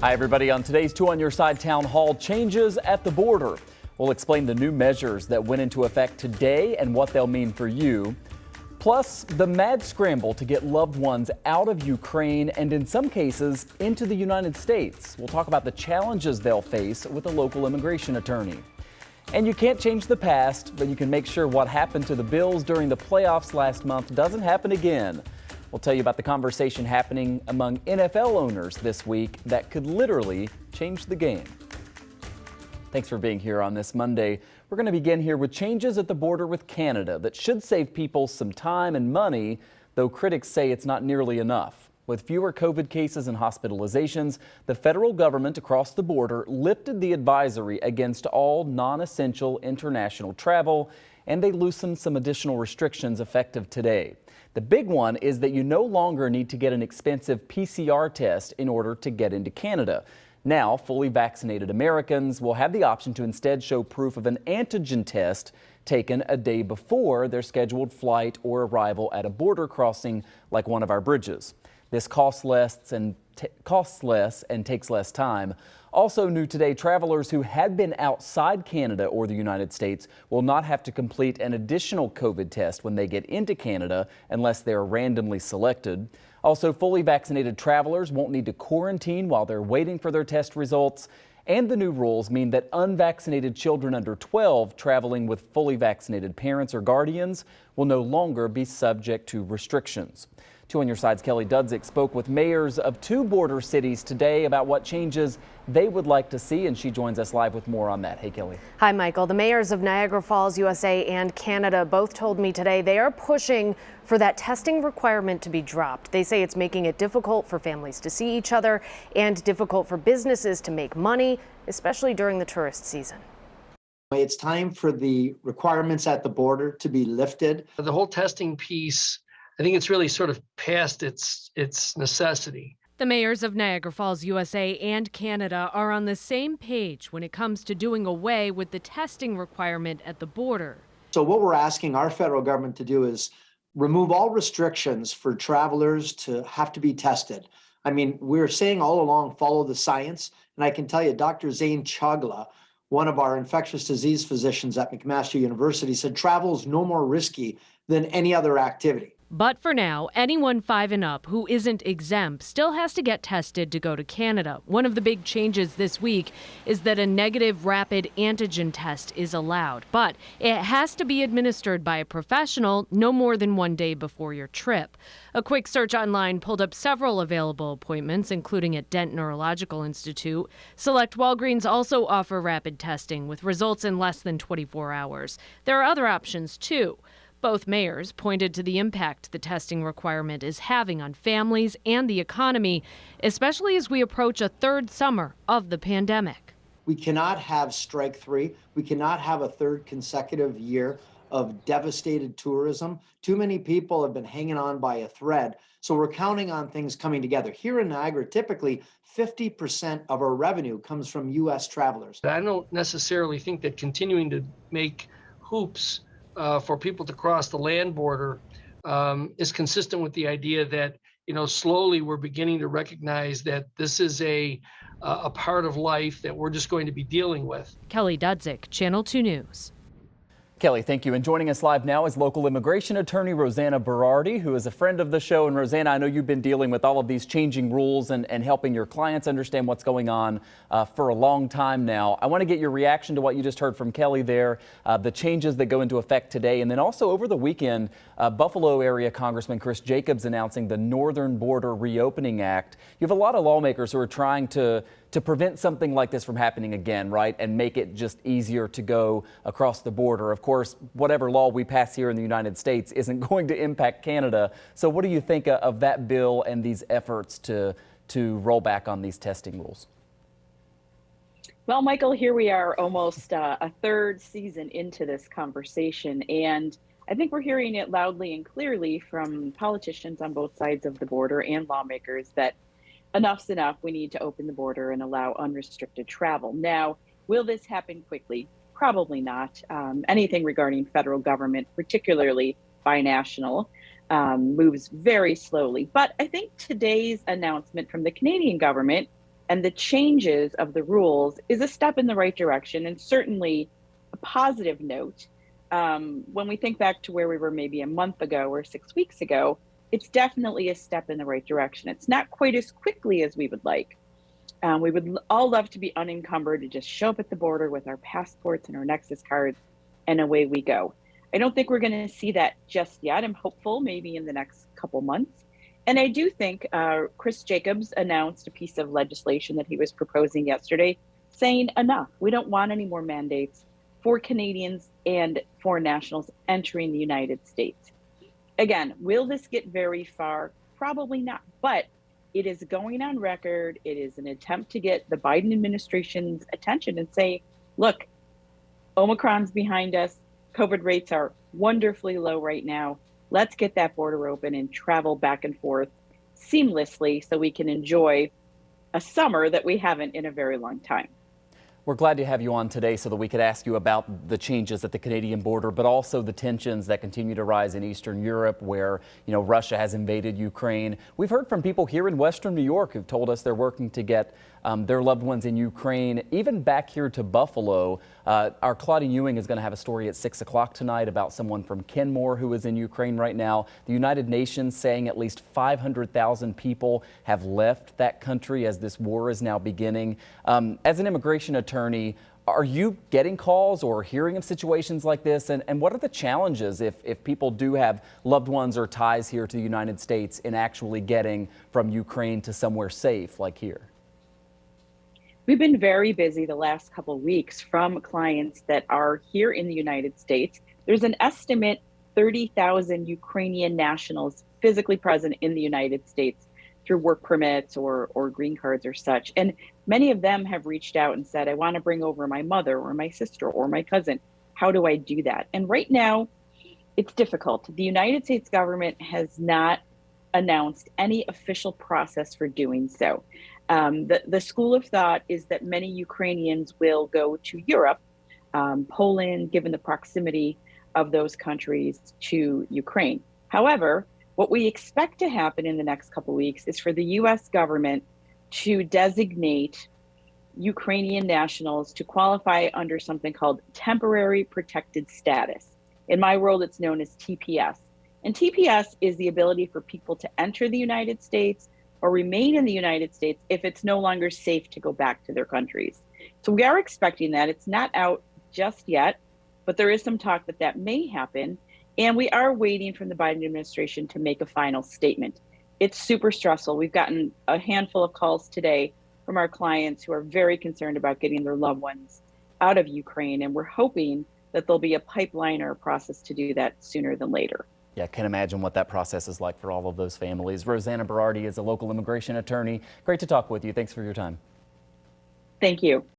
Hi, everybody. On today's Two on Your Side Town Hall, changes at the border. We'll explain the new measures that went into effect today and what they'll mean for you. Plus, the mad scramble to get loved ones out of Ukraine and, in some cases, into the United States. We'll talk about the challenges they'll face with a local immigration attorney. And you can't change the past, but you can make sure what happened to the Bills during the playoffs last month doesn't happen again. We'll tell you about the conversation happening among NFL owners this week that could literally change the game. Thanks for being here on this Monday. We're going to begin here with changes at the border with Canada that should save people some time and money, though critics say it's not nearly enough. With fewer COVID cases and hospitalizations, the federal government across the border lifted the advisory against all non-essential international travel, and they loosened some additional restrictions effective today. The big one is that you no longer need to get an expensive PCR test in order to get into Canada. Now, fully vaccinated Americans will have the option to instead show proof of an antigen test taken a day before their scheduled flight or arrival at a border crossing like one of our bridges. This costs less and takes less time. Also new today, travelers who had been outside Canada or the United States will not have to complete an additional COVID test when they get into Canada unless they are randomly selected. Also, fully vaccinated travelers won't need to quarantine while they're waiting for their test results. And the new rules mean that unvaccinated children under 12 traveling with fully vaccinated parents or guardians will no longer be subject to restrictions. Two on Your Side's Kelly Dudzik spoke with mayors of two border cities today about what changes they would like to see, and she joins us live with more on that. Hey, Kelly. Hi, Michael. The mayors of Niagara Falls, USA and Canada both told me today they are pushing for that testing requirement to be dropped. They say it's making it difficult for families to see each other and difficult for businesses to make money, especially during the tourist season. It's time for the requirements at the border to be lifted. The whole testing piece, I think it's really sort of past its necessity. The mayors of Niagara Falls, USA and Canada are on the same page when it comes to doing away with the testing requirement at the border. So what we're asking our federal government to do is remove all restrictions for travelers to have to be tested. I mean, we're saying all along, follow the science. And I can tell you, Dr. Zane Chagla, one of our infectious disease physicians at McMaster University, said travel is no more risky than any other activity. But for now, anyone 5 and up who isn't exempt still has to get tested to go to Canada. One of the big changes this week is that a negative rapid antigen test is allowed, but it has to be administered by a professional no more than 1 day before your trip. A quick search online pulled up several available appointments, including at Dent Neurological Institute. Select Walgreens also offer rapid testing with results in less than 24 hours. There are other options, too. Both mayors pointed to the impact the testing requirement is having on families and the economy, especially as we approach a third summer of the pandemic. We cannot have strike three. We cannot have a third consecutive year of devastated tourism. Too many people have been hanging on by a thread. So we're counting on things coming together. Here in Niagara, typically 50% of our revenue comes from U.S. travelers. I don't necessarily think that continuing to make hoops for people to cross the land border is consistent with the idea that, slowly we're beginning to recognize that this is a part of life that we're just going to be dealing with. Kelly Dudzik, Channel 2 News. Kelly, thank you. And joining us live now is local immigration attorney Rosanna Berardi, who is a friend of the show. And Rosanna, I know you've been dealing with all of these changing rules and helping your clients understand what's going on for a long time now. I want to get your reaction to what you just heard from Kelly there, the changes that go into effect today. And then also over the weekend, Buffalo area Congressman Chris Jacobs announcing the Northern Border Reopening Act. You have a lot of lawmakers who are trying to prevent something like this from happening again, right, and make it just easier to go across the border. Of course, whatever law we pass here in the United States isn't going to impact Canada. So what do you think of that bill and these efforts to roll back on these testing rules? Well, Michael, here we are almost a third season into this conversation, and I think we're hearing it loudly and clearly from politicians on both sides of the border and lawmakers that enough's enough. We need to open the border and allow unrestricted travel. Now, will this happen quickly? Probably not. Anything regarding federal government, particularly binational, moves very slowly. But I think today's announcement from the Canadian government And the changes of the rules is a step in the right direction and certainly a positive note. When we think back to where we were maybe a month ago or 6 weeks ago, it's definitely a step in the right direction. It's not quite as quickly as we would like. We would all love to be unencumbered to just show up at the border with our passports and our Nexus cards, and away we go. I don't think we're going to see that just yet. I'm hopeful maybe in the next couple months. And I do think Chris Jacobs announced a piece of legislation that he was proposing yesterday saying enough. We don't want any more mandates for Canadians and foreign nationals entering the United States. Again, will this get very far? Probably not, but it is going on record. It is an attempt to get the Biden administration's attention and say, look, Omicron's behind us. COVID rates are wonderfully low right now. Let's get that border open and travel back and forth seamlessly so we can enjoy a summer that we haven't in a very long time. We're glad to have you on today so that we could ask you about the changes at the Canadian border, but also the tensions that continue to rise in Eastern Europe where, Russia has invaded Ukraine. We've heard from people here in Western New York who've told us they're working to get their loved ones in Ukraine, even back here to Buffalo. Our Claudia Ewing is going to have a story at 6 o'clock tonight about someone from Kenmore who is in Ukraine right now. The United Nations saying at least 500,000 people have left that country as this war is now beginning. As an immigration attorney, are you getting calls or hearing of situations like this? And what are the challenges if people do have loved ones or ties here to the United States in actually getting from Ukraine to somewhere safe like here? We've been very busy the last couple of weeks from clients that are here in the United States. There's an estimate 30,000 Ukrainian nationals physically present in the United States through work permits or green cards or such. And many of them have reached out and said, I want to bring over my mother or my sister or my cousin. How do I do that? And right now, it's difficult. The United States government has not announced any official process for doing so. The school of thought is that many Ukrainians will go to Europe, Poland, given the proximity of those countries to Ukraine. However, what we expect to happen in the next couple of weeks is for the US government to designate Ukrainian nationals to qualify under something called temporary protected status. In my world, it's known as TPS. And TPS is the ability for people to enter the United States or remain in the United States if it's no longer safe to go back to their countries. So we are expecting that. It's not out just yet, but there is some talk that that may happen. And we are waiting from the Biden administration to make a final statement. It's super stressful. We've gotten a handful of calls today from our clients who are very concerned about getting their loved ones out of Ukraine. And we're hoping that there'll be a pipeline or a process to do that sooner than later. Yeah, I can imagine what that process is like for all of those families. Rosanna Berardi is a local immigration attorney. Great to talk with you. Thanks for your time. Thank you.